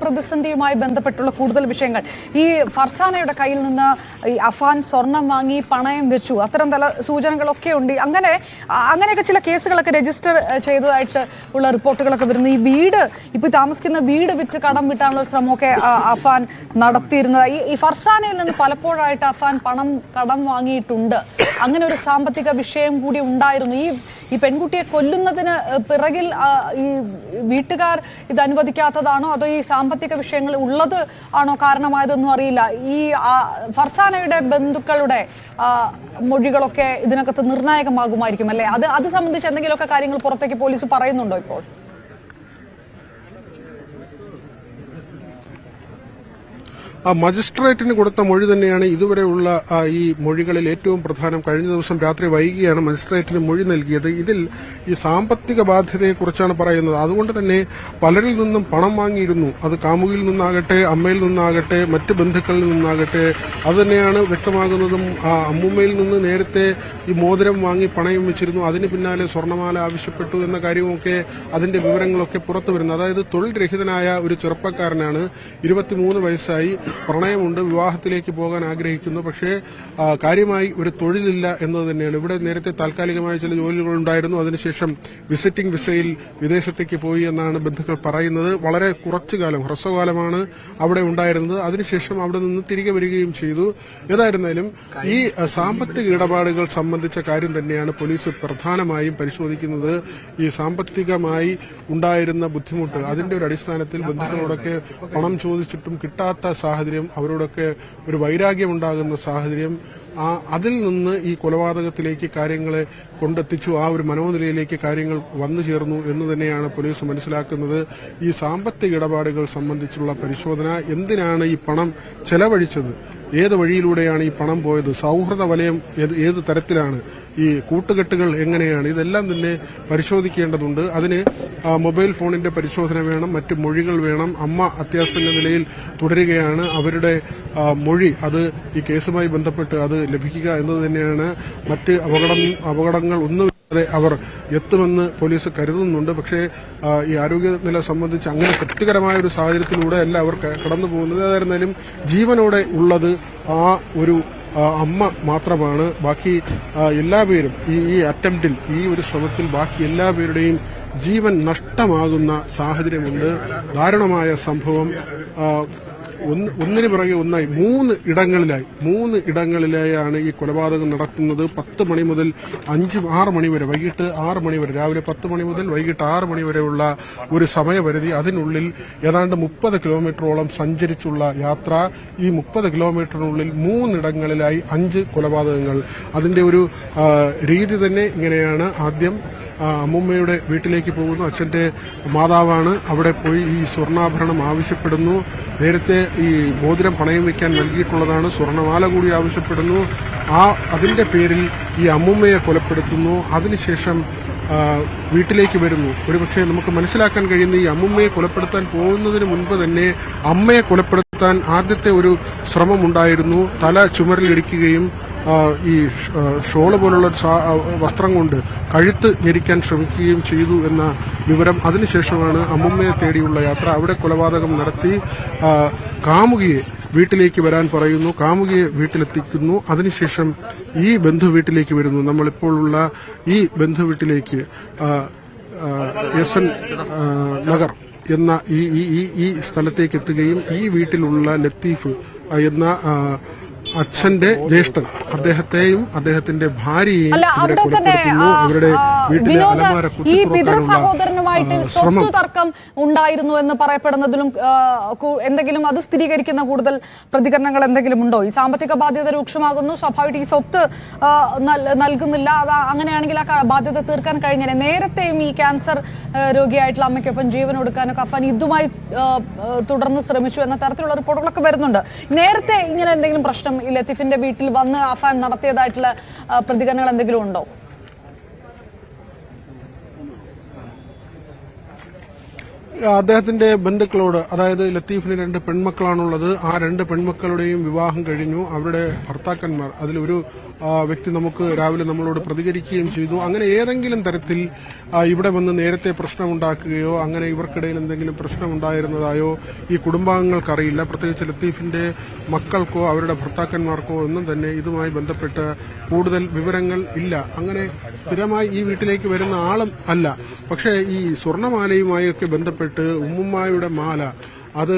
പ്രതിസന്ധിയുമായി ബന്ധപ്പെട്ടുള്ള കൂടുതൽ വിഷയങ്ങൾ. ഈ ഫർസാനയുടെ കയ്യിൽ നിന്ന് ഈ അഫാൻ സ്വർണം വാങ്ങി പണയം വെച്ചു, അത്തരം സൂചനകളൊക്കെ ഉണ്ട്. അങ്ങനെയൊക്കെ ചില കേസുകളൊക്കെ രജിസ്റ്റർ ചെയ്തതായിട്ട് ഉള്ള റിപ്പോർട്ടുകളൊക്കെ വരുന്നു. ഈ വീട് ഇപ്പോൾ താമസിക്കുന്ന വീട് വിറ്റ് കടം വിട്ടാനുള്ള ശ്രമമൊക്കെ അഫാൻ നടത്തിയിരുന്നത്. ഈ ഫർസാനയിൽ നിന്ന് പലപ്പോഴായിട്ട് അഫാൻ പണം കടം വാങ്ങിയിട്ടുണ്ട്. അങ്ങനെ ഒരു സാമ്പത്തിക വിഷയം കൂടി ഉണ്ടായിരുന്നു. ഈ പെൺകുട്ടിയെ കൊല്ലുന്നതിന് പിറകിൽ ഈ വീട്ടുകാർ ഇത് അനുവദിക്കാത്തതാണോ അതോ ഈ സാമ്പത്തിക വിഷയങ്ങൾ ഉള്ളത് ആണോ കാരണമായതൊന്നും അറിയില്ല. ഈ ഫർസാനയുടെ ബന്ധുക്കളുടെ മൊഴികളൊക്കെ ഇതിനകത്ത് നിർണായകമാകുമായിരിക്കും അല്ലേ? അത് സംബന്ധിച്ച് എന്തെങ്കിലുമൊക്കെ കാര്യങ്ങൾ പുറത്തേക്ക് പോലീസ് പറയുന്നുണ്ടോ ഇപ്പോൾ? മജിസ്ട്രേറ്റിന് കൊടുത്ത മൊഴി തന്നെയാണ് ഇതുവരെയുള്ള ഈ മൊഴികളിൽ ഏറ്റവും പ്രധാനം. കഴിഞ്ഞ ദിവസം രാത്രി വൈകിയാണ് മജിസ്ട്രേറ്റിന് മൊഴി നൽകിയത്. ഇതിൽ ഈ സാമ്പത്തിക ബാധ്യതയെക്കുറിച്ചാണ് പറയുന്നത്. അതുകൊണ്ട് തന്നെ പലരിൽ നിന്നും പണം വാങ്ങിയിരുന്നു. അത് കാമുകിയിൽ നിന്നാകട്ടെ, അമ്മയിൽ നിന്നാകട്ടെ, മറ്റ് ബന്ധുക്കളിൽ നിന്നാകട്ടെ, അതുതന്നെയാണ് വ്യക്തമാകുന്നതും. അമ്മൂമ്മയിൽ നിന്ന് നേരത്തെ ഈ മോതിരം വാങ്ങി പണയം വെച്ചിരുന്നു. അതിന് പിന്നാലെ സ്വർണ്ണമാല ആവശ്യപ്പെട്ടു എന്ന കാര്യമൊക്കെ അതിന്റെ വിവരങ്ങളൊക്കെ പുറത്തു വരുന്നു. അതായത് തൊഴിൽ രഹിതനായ ഒരു ചെറുപ്പക്കാരനാണ്, 23 വയസ്സായി, പ്രണയമുണ്ട്, വിവാഹത്തിലേക്ക് പോകാൻ ആഗ്രഹിക്കുന്നു. പക്ഷേ കാര്യമായി ഒരു തൊഴിലില്ല എന്നത് തന്നെയാണ്. ഇവിടെ നേരത്തെ താൽക്കാലികമായ ചില ജോലികളുണ്ടായിരുന്നു. അതിനുശേഷം വിസിറ്റിംഗ് വിസയിൽ വിദേശത്തേക്ക് പോയി എന്നാണ് ബന്ധുക്കൾ പറയുന്നത്. വളരെ കുറച്ചു കാലം, ഹ്രസ്വകാലമാണ് അവിടെ ഉണ്ടായിരുന്നത്. അതിനുശേഷം അവിടെ നിന്ന് തിരികെ വരികയും ചെയ്തു. ഏതായിരുന്നാലും ഈ സാമ്പത്തിക ഇടപാടുകൾ സംബന്ധിച്ച കാര്യം തന്നെയാണ് പോലീസ് പ്രധാനമായും പരിശോധിക്കുന്നത്. ഈ സാമ്പത്തികമായി ഉണ്ടായിരുന്ന ബുദ്ധിമുട്ട്, അതിന്റെ ഒരു അടിസ്ഥാനത്തിൽ ബന്ധുക്കളോടൊക്കെ പണം ചോദിച്ചിട്ടും കിട്ടാത്ത സാഹചര്യം, അവരോടൊക്കെ ഒരു വൈരാഗ്യമുണ്ടാകുന്ന സാഹചര്യം, അതിൽ നിന്ന് ഈ കൊലപാതകത്തിലേക്ക് കാര്യങ്ങളെ കൊണ്ടെത്തിച്ചു. ആ ഒരു മനോനിലയിലേക്ക് കാര്യങ്ങൾ വന്നു ചേർന്നു എന്ന് തന്നെയാണ് പോലീസ് മനസ്സിലാക്കുന്നത്. ഈ സാമ്പത്തിക ഇടപാടുകൾ സംബന്ധിച്ചുള്ള പരിശോധന, എന്തിനാണ് ഈ പണം ചെലവഴിച്ചത്, ഏത് വഴിയിലൂടെയാണ് ഈ പണം പോയത്, സൌഹൃദ വലയം ഏത് തരത്തിലാണ്, ഈ കൂട്ടുകെട്ടുകൾ എങ്ങനെയാണ്, ഇതെല്ലാം തന്നെ പരിശോധിക്കേണ്ടതുണ്ട്. അതിന് മൊബൈൽ ഫോണിന്റെ പരിശോധന വേണം, മറ്റ് മൊഴികൾ വേണം. അമ്മ അത്യാസന്ന നിലയിൽ തുടരുകയാണ്. അവരുടെ മൊഴി അത് ഈ കേസുമായി ബന്ധപ്പെട്ട് അത് ലഭിക്കുക എന്നത് തന്നെയാണ്. മറ്റ് അപകടങ്ങൾ ഒന്നുമില്ലാതെ അവർ എത്തുമെന്ന് പോലീസ് കരുതുന്നുണ്ട്. പക്ഷേ ഈ ആരോഗ്യനില സംബന്ധിച്ച് അങ്ങനെ തൃപ്തികരമായ ഒരു സാഹചര്യത്തിലൂടെ അല്ല അവർ കടന്നു പോകുന്നത്. ഏതായിരുന്നാലും ജീവനോടെ ഉള്ളത് ആ ഒരു അമ്മ മാത്രമാണ്. ബാക്കി എല്ലാവരും ഈ അറ്റംപ്റ്റിൽ, ഈ ഒരു ശ്രമത്തിൽ ബാക്കി എല്ലാവരുടെയും ജീവൻ നഷ്ടമാകുന്ന സാഹചര്യമുണ്ട്. ദാരുണമായ സംഭവം. ഒന്നിനു പിറകെ ഒന്നായി 3 ഇടങ്ങളിലായാണ് ഈ കൊലപാതകം നടത്തുന്നത്. 10 മണി മുതൽ 6 മണി വരെ, വൈകിട്ട് 6 മണി വരെ, രാവിലെ 10 മണി മുതൽ വൈകിട്ട് 6 മണി വരെയുള്ള ഒരു സമയപരിധി. അതിനുള്ളിൽ ഏതാണ്ട് 30 കിലോമീറ്ററോളം സഞ്ചരിച്ചുള്ള യാത്ര. ഈ 30 കിലോമീറ്ററിനുള്ളിൽ 3 ഇടങ്ങളിലായി 5 കൊലപാതകങ്ങൾ. അതിന്റെ ഒരു രീതി തന്നെ ഇങ്ങനെയാണ്. ആദ്യം അമ്മൂമ്മയുടെ വീട്ടിലേക്ക് പോകുന്നു. അച്ഛന്റെ മാതാവാണ്. അവിടെ പോയി ഈ സ്വർണ്ണാഭരണം ആവശ്യപ്പെടുന്നു. നേരത്തെ ഈ മോതിരം പണയം വയ്ക്കാൻ നൽകിയിട്ടുള്ളതാണ്. സ്വർണ്ണമാല കൂടി ആവശ്യപ്പെടുന്നു. അതിന്റെ പേരിൽ ഈ അമ്മൂമ്മയെ കൊലപ്പെടുത്തുന്നു. അതിനുശേഷം വീട്ടിലേക്ക് വരുന്നു. ഒരുപക്ഷെ നമുക്ക് മനസ്സിലാക്കാൻ കഴിയുന്ന ഈ അമ്മൂമ്മയെ കൊലപ്പെടുത്താൻ പോകുന്നതിന് മുൻപ് തന്നെ അമ്മയെ കൊലപ്പെടുത്താൻ ആദ്യത്തെ ഒരു ശ്രമമുണ്ടായിരുന്നു. തല ചുമരിലിടിക്കുകയും ഈ ഷോള് പോലുള്ള വസ്ത്രം കൊണ്ട് കഴുത്ത് ഞെരിക്കാൻ ശ്രമിക്കുകയും ചെയ്തു എന്ന വിവരം. അതിനുശേഷമാണ് അമ്മുമ്മയെ തേടിയുള്ള യാത്ര. അവിടെ കൊലപാതകം നടത്തി കാമുകിയെ വീട്ടിലേക്ക് വരാൻ പറയുന്നു. കാമുകിയെ വീട്ടിലെത്തിക്കുന്നു. അതിനുശേഷം ഈ ബന്ധുവീട്ടിലേക്ക് വരുന്നു. നമ്മളിപ്പോഴുള്ള ഈ ബന്ധുവീട്ടിലേക്ക് എസ് നഗർ എന്ന ഈ സ്ഥലത്തേക്ക് എത്തുകയും ഈ വീട്ടിലുള്ള ലത്തീഫ് എന്ന അച്ഛന്റെ ജ്യേഷ്ഠൻ, അദ്ദേഹത്തെയും അദ്ദേഹത്തിന്റെ ഭാര്യയെയും അവരുടെ വീട്ടിലെ അലമാര സഹോദരനുമായിട്ട് സ്വത്ത് തർക്കം ഉണ്ടായിരുന്നു എന്ന് പറയപ്പെടുന്നതിലും എന്തെങ്കിലും അത് സ്ഥിരീകരിക്കുന്ന കൂടുതൽ പ്രതികരണങ്ങൾ എന്തെങ്കിലും ഉണ്ടോ? ഈ സാമ്പത്തിക ബാധ്യത രൂക്ഷമാകുന്നു, സ്വാഭാവികമായിട്ട് ഈ സ്വത്ത് നൽകുന്നില്ല. അത് അങ്ങനെയാണെങ്കിൽ ആ ബാധ്യത തീർക്കാൻ കഴിഞ്ഞാൽ നേരത്തെയും ഈ ക്യാൻസർ രോഗിയായിട്ടുള്ള അമ്മയ്ക്കൊപ്പം ജീവൻ കൊടുക്കാനൊക്കെ അഫാൻ ഇതുമായി തുടർന്ന് ശ്രമിച്ചു എന്ന തരത്തിലുള്ള റിപ്പോർട്ടുകളൊക്കെ വരുന്നുണ്ട്. നേരത്തെ ഇങ്ങനെ എന്തെങ്കിലും പ്രശ്നം ഈ ലത്തീഫിന്റെ വീട്ടിൽ വന്ന് അഫാൻ നടത്തിയതായിട്ടുള്ള പ്രതികരണങ്ങൾ എന്തെങ്കിലും ഉണ്ടോ? അദ്ദേഹത്തിന്റെ ബന്ധുക്കളോട്, അതായത് ലത്തീഫിന് 2 പെൺമക്കളാണുള്ളത്. ആ 2 പെൺമക്കളുടെയും വിവാഹം കഴിഞ്ഞു. അവരുടെ ഭർത്താക്കന്മാർ, അതിലൊരു വ്യക്തി നമുക്ക് രാവിലെ നമ്മളോട് പ്രതികരിക്കുകയും ചെയ്തു. അങ്ങനെ ഏതെങ്കിലും തരത്തിൽ ഇവിടെ വന്ന് നേരത്തെ പ്രശ്നമുണ്ടാക്കുകയോ അങ്ങനെ ഇവർക്കിടയിൽ എന്തെങ്കിലും പ്രശ്നമുണ്ടായിരുന്നതായോ ഈ കുടുംബാംഗങ്ങൾക്കറിയില്ല. പ്രത്യേകിച്ച് ലത്തീഫിന്റെ മക്കൾക്കോ അവരുടെ ഭർത്താക്കന്മാർക്കോ ഒന്നും തന്നെ ഇതുമായി ബന്ധപ്പെട്ട് കൂടുതൽ വിവരങ്ങൾ ഇല്ല. അങ്ങനെ സ്ഥിരമായി ഈ വീട്ടിലേക്ക് വരുന്ന ആളും അല്ല. പക്ഷേ ഈ സ്വർണ്ണമാലയുമായൊക്കെ ബന്ധപ്പെട്ട് ഉമ്മുമ്മായുടെ മാല അത്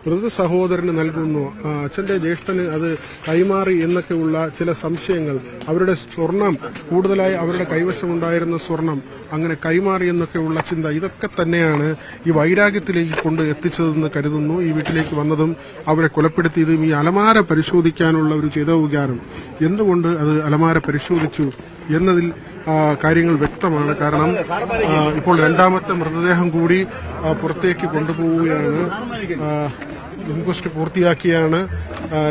മൃത സഹോദരന് നൽകുന്നു, അച്ഛന്റെ ജ്യേഷ്ഠന് അത് കൈമാറി എന്നൊക്കെയുള്ള ചില സംശയങ്ങൾ, അവരുടെ സ്വർണം കൂടുതലായി അവരുടെ കൈവശമുണ്ടായിരുന്ന സ്വർണം അങ്ങനെ കൈമാറി എന്നൊക്കെയുള്ള ചിന്ത, ഇതൊക്കെ തന്നെയാണ് ഈ വൈരാഗ്യത്തിലേക്ക് കൊണ്ട് എത്തിച്ചതെന്ന് കരുതുന്നു. ഈ വീട്ടിലേക്ക് വന്നതും അവരെ കൊലപ്പെടുത്തിയതും ഈ അലമാര പരിശോധിക്കാനുള്ള ഒരു ചിതവുകാരം. എന്തുകൊണ്ട് അത് അലമാര പരിശോധിച്ചു എന്നതിൽ കാര്യങ്ങൾ വ്യക്തമാണ്. കാരണം ഇപ്പോൾ 2ാമത്തെ മൃതദേഹം കൂടി പുറത്തേക്ക് കൊണ്ടുപോവുകയാണ്. ഇൻക്വസ്റ്റ് പൂർത്തിയാക്കിയാണ്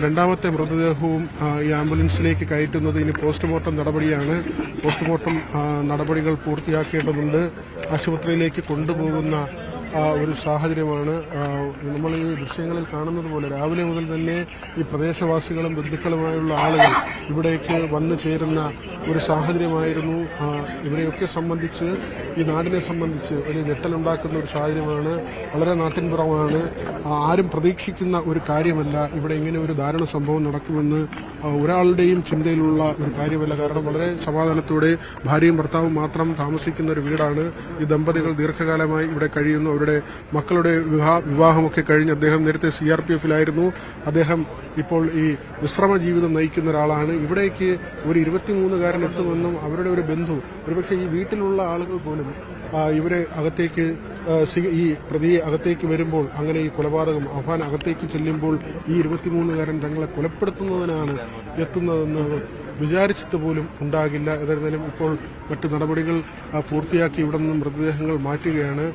2ാമത്തെ മൃതദേഹവും ഈ ആംബുലൻസിലേക്ക് കയറ്റുന്നത്. ഇനി പോസ്റ്റ്മോർട്ടം നടപടിയാണ്. പോസ്റ്റ്മോർട്ടം നടപടികൾ പൂർത്തിയാക്കേണ്ടതുണ്ട്. ആശുപത്രിയിലേക്ക് കൊണ്ടുപോകുന്ന ഒരു സാഹചര്യമാണ് നമ്മൾ ഈ ദൃശ്യങ്ങളിൽ കാണുന്നത് പോലെ. രാവിലെ മുതൽ തന്നെ ഈ പ്രദേശവാസികളും ബന്ധുക്കളുമായുള്ള ആളുകൾ ഇവിടേക്ക് വന്നു ചേരുന്ന ഒരു സാഹചര്യമായിരുന്നു. ഇവരെയൊക്കെ സംബന്ധിച്ച്, ഈ നാടിനെ സംബന്ധിച്ച് വലിയ ഞെട്ടലുണ്ടാക്കുന്ന ഒരു സാഹചര്യമാണ്. വളരെ നാട്ടിൻപുറമാണ്. ആരും പ്രതീക്ഷിക്കുന്ന ഒരു കാര്യമല്ല ഇവിടെ ഇങ്ങനെ ഒരു ദാരുണ സംഭവം നടക്കുമെന്ന് ഒരാളുടെയും ചിന്തയിലുള്ള ഒരു കാര്യമല്ല. കാരണം വളരെ സമാധാനത്തോടെ ഭാര്യയും ഭർത്താവും മാത്രം താമസിക്കുന്ന ഒരു വീടാണ്. ഈ ദമ്പതികൾ ദീർഘകാലമായി ഇവിടെ കഴിയുന്നു. അവരുടെ മക്കളുടെ വിവാഹമൊക്കെ കഴിഞ്ഞ് അദ്ദേഹം നേരത്തെ CRPFിലായിരുന്നു. അദ്ദേഹം ഇപ്പോൾ ഈ വിശ്രമ ജീവിതം നയിക്കുന്ന ഒരാളാണ്. ഇവിടേക്ക് ഒരു 23-കാരൻ എത്തുമെന്നും അവരുടെ ഒരു ബന്ധു, ഒരുപക്ഷെ ഈ വീട്ടിലുള്ള ആളുകൾ പോലും ഇവരെ അകത്തേക്ക്, ഈ പ്രതിയെ അകത്തേക്ക് വരുമ്പോൾ, അങ്ങനെ ഈ കൊലപാതകം അഫാൻ അകത്തേക്ക് ചെല്ലുമ്പോൾ ഈ 23-കാരൻ തങ്ങളെ കൊലപ്പെടുത്തുന്നതിനാണ് എത്തുന്നതെന്ന് വിചാരിച്ചിട്ട് പോലും ഉണ്ടാകില്ല. ഏതായിരുന്നാലും ഇപ്പോൾ മറ്റു നടപടികൾ പൂർത്തിയാക്കി ഇവിടെ നിന്നും മൃതദേഹങ്ങൾ മാറ്റുകയാണ്.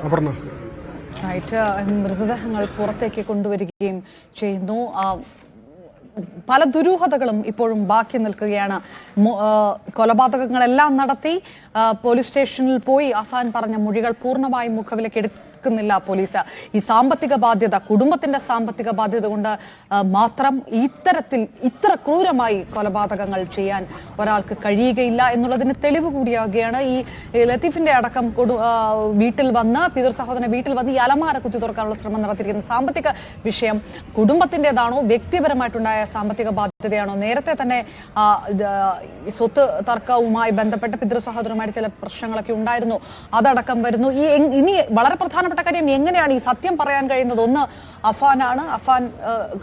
അപർണ, മൃതദേഹങ്ങൾ പുറത്തേക്ക് കൊണ്ടുവരികയും ചെയ്യുന്നു. പല ദുരൂഹതകളും ഇപ്പോഴും ബാക്കി നിൽക്കുകയാണ്. കൊലപാതകങ്ങളെല്ലാം നടത്തി പോലീസ് സ്റ്റേഷനിൽ പോയി അഫാൻ പറഞ്ഞ മൊഴികൾ പൂർണ്ണമായും മുഖവിലക്കെടുക്കുന്നില്ല പോലീസ്. ഈ സാമ്പത്തിക ബാധ്യത, കുടുംബത്തിന്റെ സാമ്പത്തിക ബാധ്യത കൊണ്ട് മാത്രം ഇത്ര ക്രൂരമായി കൊലപാതകങ്ങൾ ചെയ്യാൻ ഒരാൾക്ക് കഴിയുകയില്ല എന്നുള്ളതിന് തെളിവ് കൂടിയാകുകയാണ്. ഈ ലത്തീഫിന്റെ അടക്കം വീട്ടിൽ വന്ന്, പിതൃ സഹോദരന്റെ വീട്ടിൽ വന്ന് ഈ അലമാര കുത്തി തുറക്കാനുള്ള ശ്രമം നടത്തിയിരിക്കുന്ന സാമ്പത്തിക വിഷയം കുടുംബത്തിന്റേതാണോ, വ്യക്തിപരമായിട്ടുണ്ടായ സാമ്പത്തിക ബാധ്യതയാണോ? നേരത്തെ തന്നെ സ്വത്ത് തർക്കവുമായി ബന്ധപ്പെട്ട് പിതൃ സഹോദരനുമായിട്ട് ചില പ്രശ്നങ്ങളൊക്കെ ഉണ്ടായിരുന്നു, അതടക്കം വരുന്നു. ഇനി വളരെ പ്രധാനപ്പെട്ട കാര്യം, എങ്ങനെയാണ് ഈ സത്യം പറയാൻ കഴിയുന്നത്? ഒന്ന് അഫാനാണ്. അഫാൻ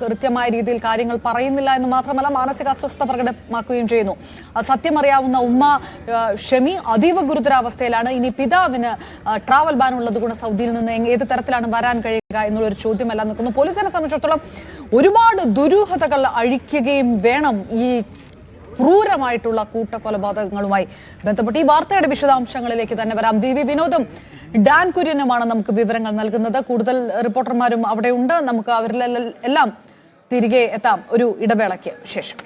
കൃത്യമായ രീതിയിൽ കാര്യങ്ങൾ പറയുന്നില്ല എന്ന് മാത്രമല്ല, മാനസിക അസ്വസ്ഥത പ്രകടമാക്കുകയും ചെയ്യുന്നു. സത്യം അറിയാവുന്ന ഉമ്മ ഷമി അതീവ ഗുരുതരാവസ്ഥയിലാണ്. ഇനി പിതാവിന് ട്രാവൽ ബാൻ ഉള്ളത് കൊണ്ട് സൗദിയിൽ നിന്ന് ഏത് തരത്തിലാണ് വരാൻ കഴിയുക എന്നുള്ളൊരു ചോദ്യമെല്ലാം നിൽക്കുന്നു. പോലീസിനെ സംബന്ധിച്ചിടത്തോളം ഒരുപാട് ദുരൂഹതകൾ അഴിക്കുകയും വേണം ഈ ക്രൂരമായിട്ടുള്ള കൂട്ടക്കൊലപാതകങ്ങളുമായി ബന്ധപ്പെട്ട്. ഈ വാർത്തയുടെ വിശദാംശങ്ങളിലേക്ക് തന്നെ വരാം. വി വിനോദും ഡാൻ കുര്യനുമാണ് നമുക്ക് വിവരങ്ങൾ നൽകുന്നത്. കൂടുതൽ റിപ്പോർട്ടർമാരും അവിടെ ഉണ്ട്. നമുക്ക് അവരിലെല്ലാം തിരികെ എത്താം ഒരു ഇടവേളയ്ക്ക് ശേഷം.